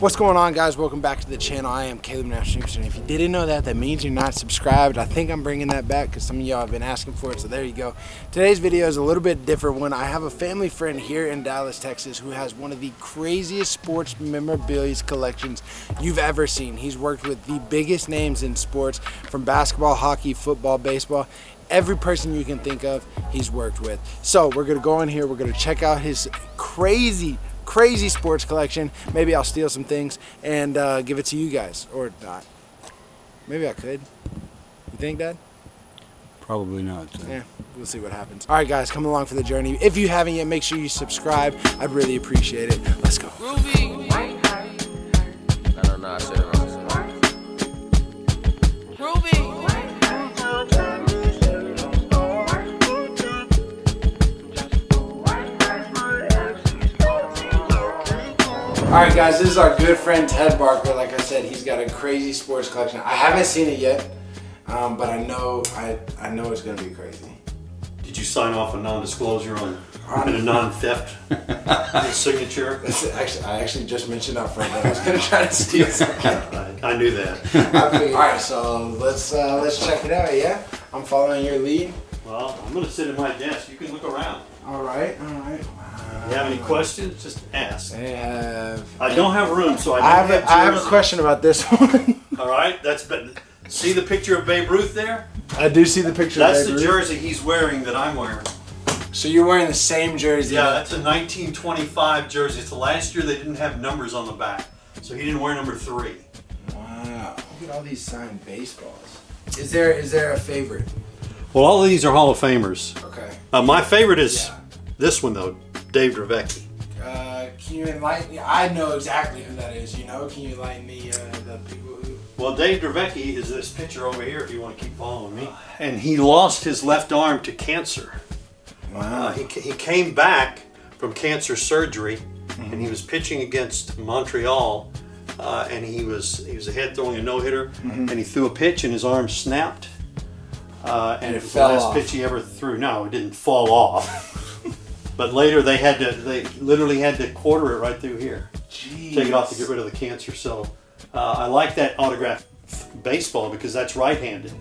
What's going on, guys? Welcome back to the channel. I am Caleb Nash, Feemster, and if you didn't know that, that means you're not subscribed. I think I'm bringing that back because some of y'all have been asking for it, so there you go. Today's video is a little bit different one. I have a family friend here in Dallas, Texas, who has one of the craziest sports memorabilia collections you've ever seen. He's worked with the biggest names in sports, from basketball, hockey, football, baseball. Every person you can think of, he's worked with. So we're gonna go in here, we're gonna check out his crazy sports collection. Maybe I'll steal some things and give it to you guys, or not. Maybe I could. You think, Dad? Probably not. So. Yeah, we'll see what happens. All right, guys, come along for the journey. If you haven't yet, make sure you subscribe. I'd really appreciate it. Let's go. Ruby. I don't know. I said it wrong. Ruby. All right, guys, this is our good friend Ted Barker. Like I said, he's got a crazy sports collection. I haven't seen it yet, but I know it's gonna be crazy. Did you sign off a non-disclosure and a non-theft signature? Actually, I actually just mentioned up front that I was gonna try to steal something. I knew that. All right, so let's check it out. Yeah, I'm following your lead. Well, I'm going to sit at my desk. You can look around. All right. If you have any questions, just ask. I don't have room, so I have a question about this one. All right, see the picture of Babe Ruth there? I do see the picture. That's of Babe the Ruth. jersey he's wearing that I'm wearing. So you're wearing the same jersey? Yeah, that's a 1925 jersey. It's the last year they didn't have numbers on the back, so he didn't wear number 3. Wow! Look at all these signed baseballs. Is there a favorite? Well, all of these are Hall of Famers. Okay. My favorite is this one though, Dave Dravecky. Can you enlighten me? I know exactly who that is. You know? Can you enlighten me? The people who. Well, Dave Dravecky is this picture over here. If you want to keep following me. And he lost his left arm to cancer. Wow. He came back from cancer surgery, and he was pitching against Montreal, and he was ahead throwing a no-hitter, and he threw a pitch, and his arm snapped. And it was the last pitch he ever threw. No, it didn't fall off. But later they literally had to quarter it right through here. Jeez. Take it off to get rid of the cancer. So I like that autographed baseball because that's right-handed.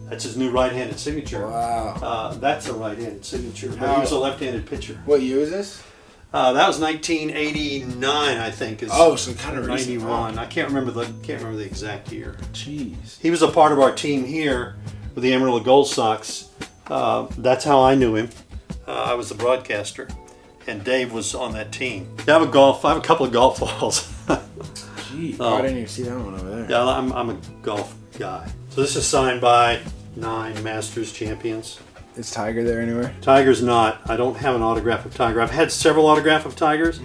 That's his new right-handed signature. Wow. That's a right-handed signature. But he was a left-handed pitcher. What year is this? That was 1989, I think. So kind of 91. I can't remember the exact year. Jeez. He was a part of our team here with the Amarillo Gold Sox. That's how I knew him. I was the broadcaster, and Dave was on that team. I have a couple of golf balls. Jeez. I didn't even see that one over there. Yeah, I'm a golf guy. So this is signed by 9 Masters champions. Is Tiger there anywhere? Tiger's not. I don't have an autograph of Tiger. I've had several autographs of Tigers.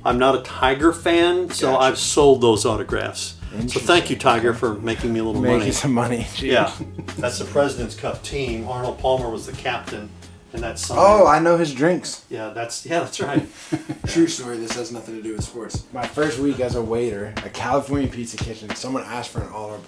I'm not a Tiger fan, so I've sold those autographs. So thank you, Tiger, for making me a little money. Making some money. Jeez. Yeah, that's the President's Cup team. Arnold Palmer was the captain, and that's. Oh, I know his drinks. Yeah, that's right. True story. This has nothing to do with sports. My first week as a waiter at California Pizza Kitchen, someone asked for an Arnold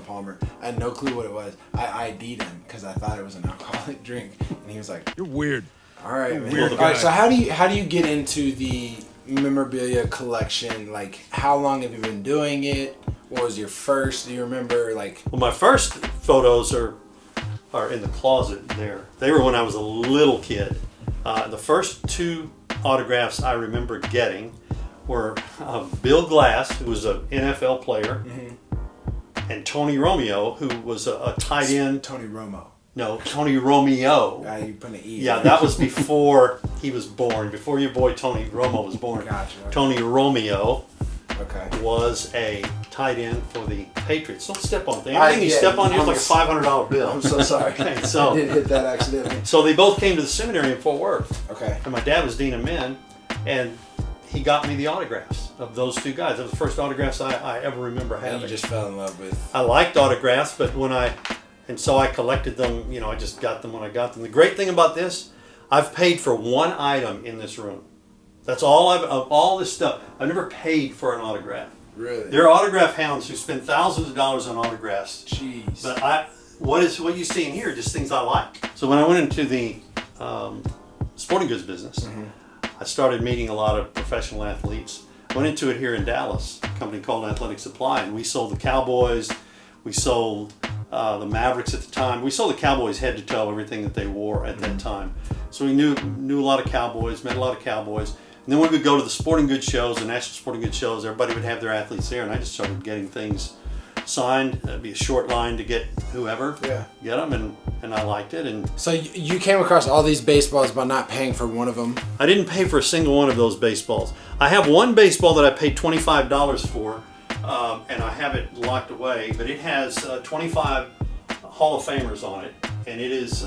Palmer. I had no clue what it was. I ID'd him because I thought it was an alcoholic drink, and he was like, You're weird. "All right, man." Weird All right. So how do you get into the memorabilia collection? Like, how long have you been doing it? What was your first? Do you remember? Like, Well, my first photos are in the closet there. They were when I was a little kid. The first 2 autographs I remember getting were Bill Glass, who was an NFL player, and Tony Romeo, who was a tight end. Tony Romo. No, Tony Romeo. You put an E. Yeah, that was before he was born. Before your boy Tony Romo was born. Gotcha. Okay. Tony Romeo Okay. was a tight end for the Patriots. Don't step on things. Anything you step on here is like a $500 bill. I'm so sorry. Okay, I so did hit that accidentally. so they both came to the seminary in Fort Worth. Okay. And my dad was dean of men, and he got me the autographs of those 2 guys. That was the first autographs I ever remember And having. you just fell in love with. I liked autographs, but so I collected them. I just got them when I got them. The great thing about this, I've paid for 1 item in this room. That's all of all this stuff. I've never paid for an autograph. Really? There are autograph hounds who spend thousands of dollars on autographs. Jeez. But what you see in here are just things I like. So when I went into the sporting goods business, I started meeting a lot of professional athletes. went into it here in Dallas, a company called Athletic Supply, and we sold the Cowboys, we sold the Mavericks at the time. We sold the Cowboys head to toe, everything that they wore at that time. So we knew a lot of Cowboys, met a lot of Cowboys. And then when we would go to the sporting goods shows, the national sporting goods shows, everybody would have their athletes there, and I just started getting things signed. It'd be a short line to get whoever, get them, and I liked it. And So you came across all these baseballs by not paying for one of them? I didn't pay for a single one of those baseballs. I have one baseball that I paid $25 for, and I have it locked away, but it has 25 Hall of Famers on it, and it is,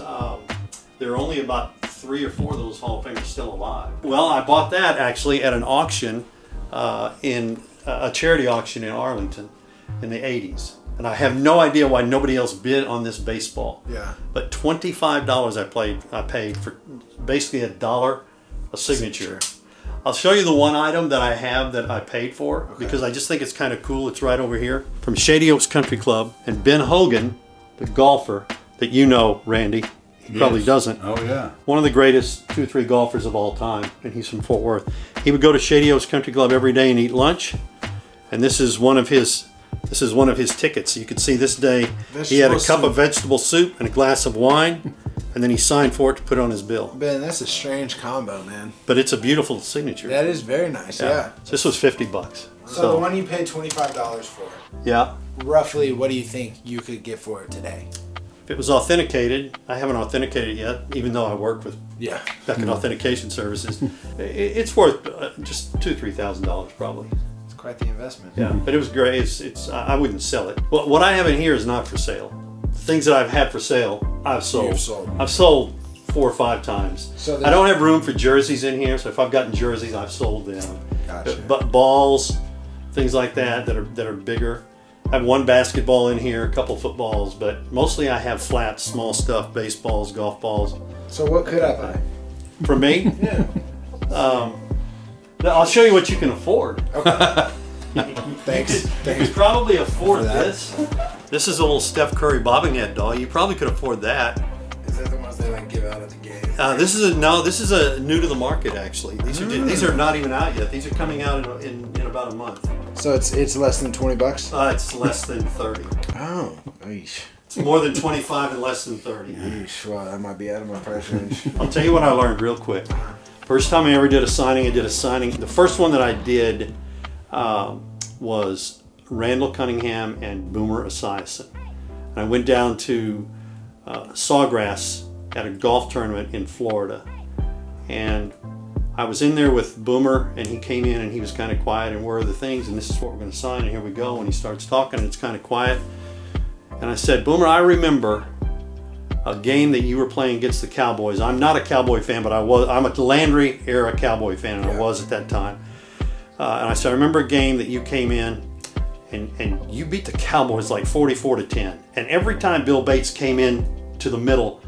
there are only about 3 or 4 of those Hall of Famers still alive. Well, I bought that actually at an auction, in a charity auction in Arlington in the 80s. And I have no idea why nobody else bid on this baseball. Yeah. But $25 I paid for basically $1 a signature. I'll show you the one item that I have that I paid for, because I just think it's kind of cool. It's right over here from Shady Oaks Country Club. And Ben Hogan, the golfer that you know, Randy, he probably doesn't. Oh, yeah. One of the greatest 2 or 3 golfers of all time, and he's from Fort Worth. He would go to Shady Oaks Country Club every day and eat lunch. And this is one of his tickets. You can see this day he had a cup of vegetable soup and a glass of wine, and then he signed for it to put on his bill. Ben, that's a strange combo, man. But it's a beautiful signature. That is very nice, yeah. So this was $50. So the one you paid $25 for, yeah. roughly what do you think you could get for it today? If it was authenticated, I haven't authenticated it yet, even though I work with Beckett Authentication Services. It's worth just $2,000 to $3,000 probably. It's quite the investment. Yeah, but it was great. I wouldn't sell it. What I have in here is not for sale. Things that I've had for sale, I've sold. You've sold. I've sold 4 or 5 times. So I don't have room for jerseys in here, so if I've gotten jerseys, I've sold them. Gotcha. But balls, things like that are bigger. I have 1 basketball in here, a couple footballs, but mostly I have flat, small stuff, baseballs, golf balls. So what could I buy? For me? Yeah. I'll show you what you can afford. Okay. Thanks. You could probably afford this. This is a little Steph Curry bobbing head doll. You probably could afford that. Is that the ones they like give out at the game? This is a new to the market actually. These are not even out yet. These are coming out in about a month. So it's less than $20? It's less than 30. Oh, eesh. It's more than 25 and less than 30. Eesh, well, that might be out of my price range. I'll tell you what I learned real quick. First time I ever did a signing, The first one that I did was Randall Cunningham and Boomer Esiason. And I went down to Sawgrass at a golf tournament in Florida. And I was in there with Boomer, and he came in and he was kind of quiet, and where are the things, and this is what we're going to sign, and here we go. And he starts talking, and it's kind of quiet. And I said, Boomer, I remember a game that you were playing against the Cowboys. I'm not a Cowboy fan, but I'm a Landry era Cowboy fan, and I was at that time. And I said, I remember a game that you came in and you beat the Cowboys like 44-10. And every time Bill Bates came in to the middle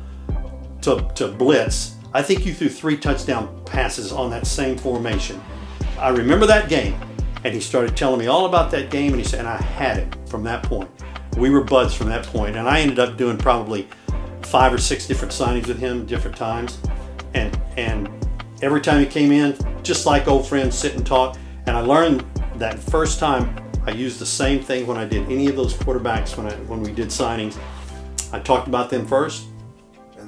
to blitz, I think you threw 3 touchdown passes on that same formation. I remember that game. And he started telling me all about that game, and he said, and I had it from that point. We were buds from that point, and I ended up doing probably 5 or 6 different signings with him, different times. And every time he came in, just like old friends, sit and talk. And I learned that first time I used the same thing when I did any of those quarterbacks when we did signings. I talked about them first.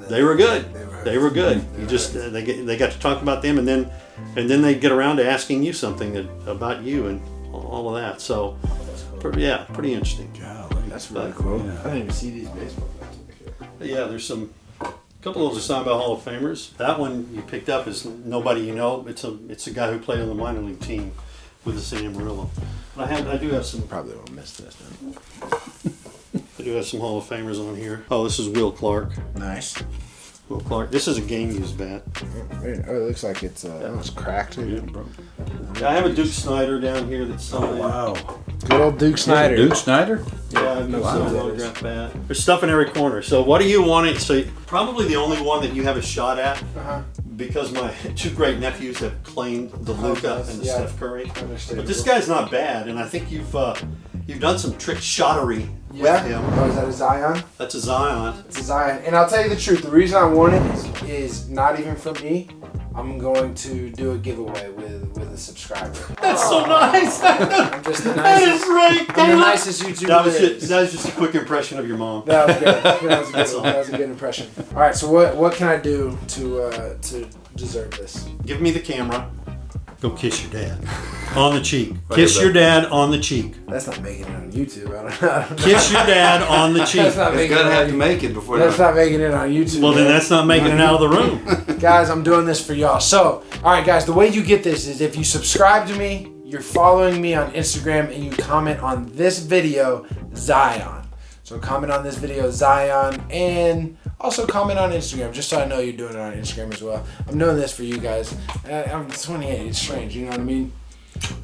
They were good. They were good. You just they got to talk about them, and then they get around to asking you something about you and all of that. So, pretty interesting. That's really cool. I didn't even see these baseball bats. Yeah, there's a couple of those are signed by Hall of Famers. That one you picked up is nobody you know. It's a guy who played on the minor league team with the San Amarillo. But I do have some. Probably won't miss this then. I do have some Hall of Famers on here. Oh, this is Will Clark. Nice. Will Clark. This is a game used bat. Oh, it looks like it's cracked. Yeah. I have a Duke Snyder down here that's signed. Wow. Good old Duke Snyder. Duke Snyder? Yeah, I've got some autograph bat. There's stuff in every corner. So what do you want? So probably the only one that you have a shot at, because my 2 great nephews have claimed the Luka and the Steph Curry. But this guy's not bad, and I think you've done some trick shottery with him. Oh, is that a Zion? That's a Zion. It's a Zion. And I'll tell you the truth, the reason I want it is not even for me. I'm going to do a giveaway with a subscriber. That's so nice. I'm just the That is nicest. great. I'm the nicest YouTuber. That was there is. just a quick impression of your mom. That was good. That was a good impression. All right, so what can I do to deserve this? Give me the camera. Go kiss your dad on the cheek. Kiss your dad on the cheek. That's not making it on YouTube. I don't know. Kiss your dad on the cheek. That's not It's making gotta it have on to YouTube. make it before That's that. not making it on YouTube. Well, then man. that's not making it out of the room. Guys, I'm doing this for y'all. So, all right, guys, the way you get this is if you subscribe to me, you're following me on Instagram, and you comment on this video, Zion. So comment on this video, Zion, and also comment on Instagram, just so I know you're doing it on Instagram as well. I'm doing this for you guys. I'm 28. It's strange, you know what I mean?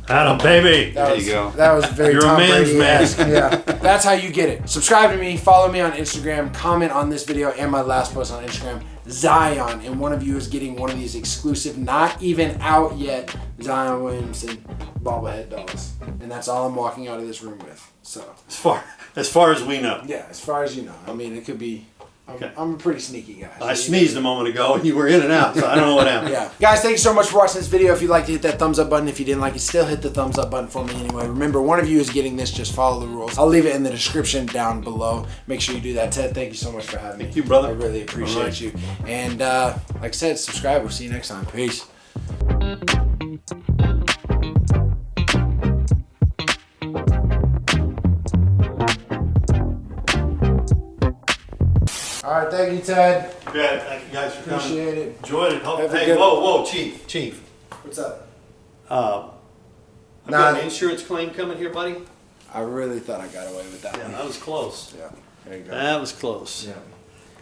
Adam, baby. There you go. That was very You're a Tom man's Brady-esque. man. Yeah, that's how you get it. Subscribe to me, follow me on Instagram, comment on this video and my last post on Instagram, Zion, and one of you is getting one of these exclusive, not even out yet, Zion Williamson bobblehead dolls. And that's all I'm walking out of this room with. So, As far as we know. yeah, as far as you know. I mean, it could be. Okay. I'm a pretty sneaky guy. I sneezed a moment ago and you were in and out, so I don't know what happened. Yeah. Guys, thank you so much for watching this video. If you'd like to hit that thumbs up button, if you didn't like it, still hit the thumbs up button for me anyway. Remember, one of you is getting this. Just follow the rules. I'll leave it in the description down below. Make sure you do that. Ted, thank you so much for having me. Thank you, brother. I really appreciate All right. you. And like I said, subscribe. We'll see you next time. Peace. All right, thank you, Ted. Yeah, thank you guys for coming. Appreciate it. Enjoyed it. Have a Hey, good- whoa, Chief. What's up? I've Nah. got an insurance claim coming here, buddy. I really thought I got away with that Yeah, one. that was close. Yeah, there you go. That was close. Yeah.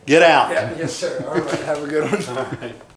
Get out. Yeah, yes, sir. All right, have a good one. All right.